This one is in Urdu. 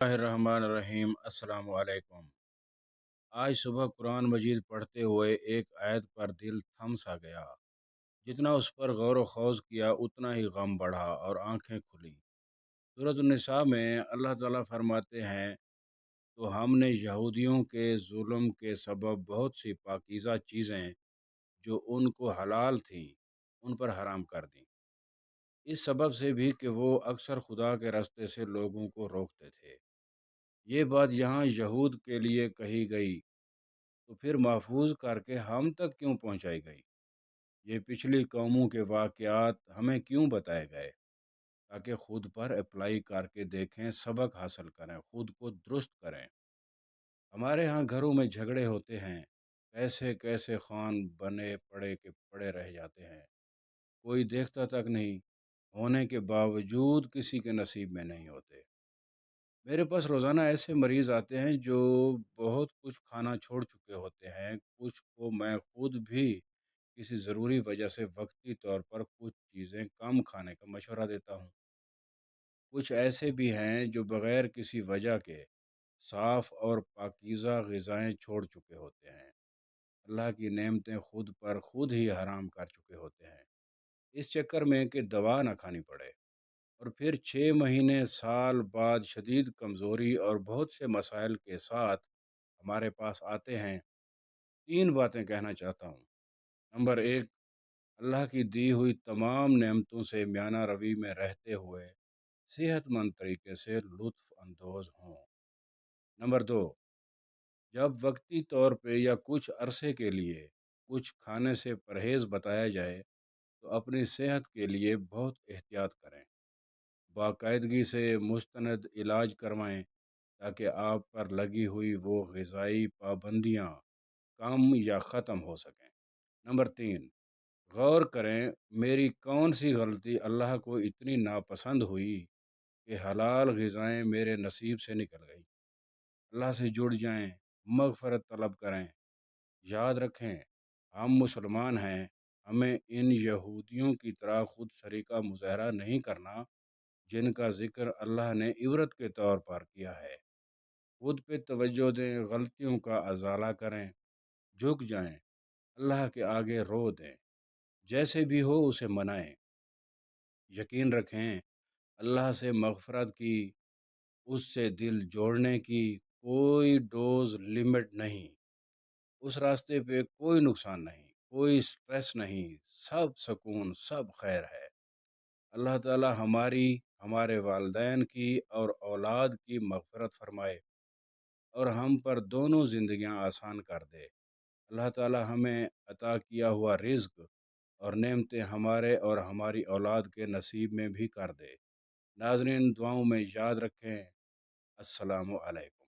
الرحمن الرحیم السلام علیکم۔ آج صبح قرآن مجید پڑھتے ہوئے ایک آیت پر دل تھم سا گیا۔ جتنا اس پر غور و خوض کیا اتنا ہی غم بڑھا اور آنکھیں کھلی۔ سورۃ النساء میں اللہ تعالیٰ فرماتے ہیں تو ہم نے یہودیوں کے ظلم کے سبب بہت سی پاکیزہ چیزیں جو ان کو حلال تھیں ان پر حرام کر دیں، اس سبب سے بھی کہ وہ اکثر خدا کے راستے سے لوگوں کو روکتے تھے۔ یہ بات یہاں یہود کے لیے کہی گئی تو پھر محفوظ کر کے ہم تک کیوں پہنچائی گئی؟ یہ پچھلی قوموں کے واقعات ہمیں کیوں بتائے گئے تاکہ خود پر اپلائی کر کے دیکھیں، سبق حاصل کریں، خود کو درست کریں۔ ہمارے ہاں گھروں میں جھگڑے ہوتے ہیں، کیسے کیسے خان بنے پڑے کے پڑے رہ جاتے ہیں، کوئی دیکھتا تک نہیں، ہونے کے باوجود کسی کے نصیب میں نہیں ہوتے۔ میرے پاس روزانہ ایسے مریض آتے ہیں جو بہت کچھ کھانا چھوڑ چکے ہوتے ہیں، کچھ کو میں خود بھی کسی ضروری وجہ سے وقتی طور پر کچھ چیزیں کم کھانے کا مشورہ دیتا ہوں۔ کچھ ایسے بھی ہیں جو بغیر کسی وجہ کے صاف اور پاکیزہ غذائیں چھوڑ چکے ہوتے ہیں، اللہ کی نعمتیں خود پر خود ہی حرام کر چکے ہوتے ہیں، اس چکر میں کہ دوا نہ کھانی پڑے، اور پھر 6 مہینے سال بعد شدید کمزوری اور بہت سے مسائل کے ساتھ ہمارے پاس آتے ہیں۔ 3 باتیں کہنا چاہتا ہوں۔ نمبر 1، اللہ کی دی ہوئی تمام نعمتوں سے میانہ روی میں رہتے ہوئے صحت مند طریقے سے لطف اندوز ہوں۔ نمبر 2، جب وقتی طور پہ یا کچھ عرصے کے لیے کچھ کھانے سے پرہیز بتایا جائے تو اپنی صحت کے لیے بہت احتیاط کریں، باقاعدگی سے مستند علاج کروائیں تاکہ آپ پر لگی ہوئی وہ غذائی پابندیاں کم یا ختم ہو سکیں۔ نمبر 3، غور کریں میری کون سی غلطی اللہ کو اتنی ناپسند ہوئی کہ حلال غذائیں میرے نصیب سے نکل گئی۔ اللہ سے جڑ جائیں، مغفرت طلب کریں۔ یاد رکھیں ہم مسلمان ہیں، ہمیں ان یہودیوں کی طرح خود سری کا مظاہرہ نہیں کرنا جن کا ذکر اللہ نے عبرت کے طور پر کیا ہے۔ خود پہ توجہ دیں، غلطیوں کا ازالہ کریں، جھک جائیں، اللہ کے آگے رو دیں، جیسے بھی ہو اسے منائیں۔ یقین رکھیں اللہ سے مغفرت کی، اس سے دل جوڑنے کی کوئی ڈوز لمٹ نہیں، اس راستے پہ کوئی نقصان نہیں، کوئی سٹریس نہیں، سب سکون، سب خیر ہے۔ اللہ تعالی ہماری، ہمارے والدین کی اور اولاد کی مغفرت فرمائے اور ہم پر دونوں زندگیاں آسان کر دے۔ اللہ تعالی ہمیں عطا کیا ہوا رزق اور نعمتیں ہمارے اور ہماری اولاد کے نصیب میں بھی کر دے۔ ناظرین دعاؤں میں یاد رکھیں۔ السلام علیکم۔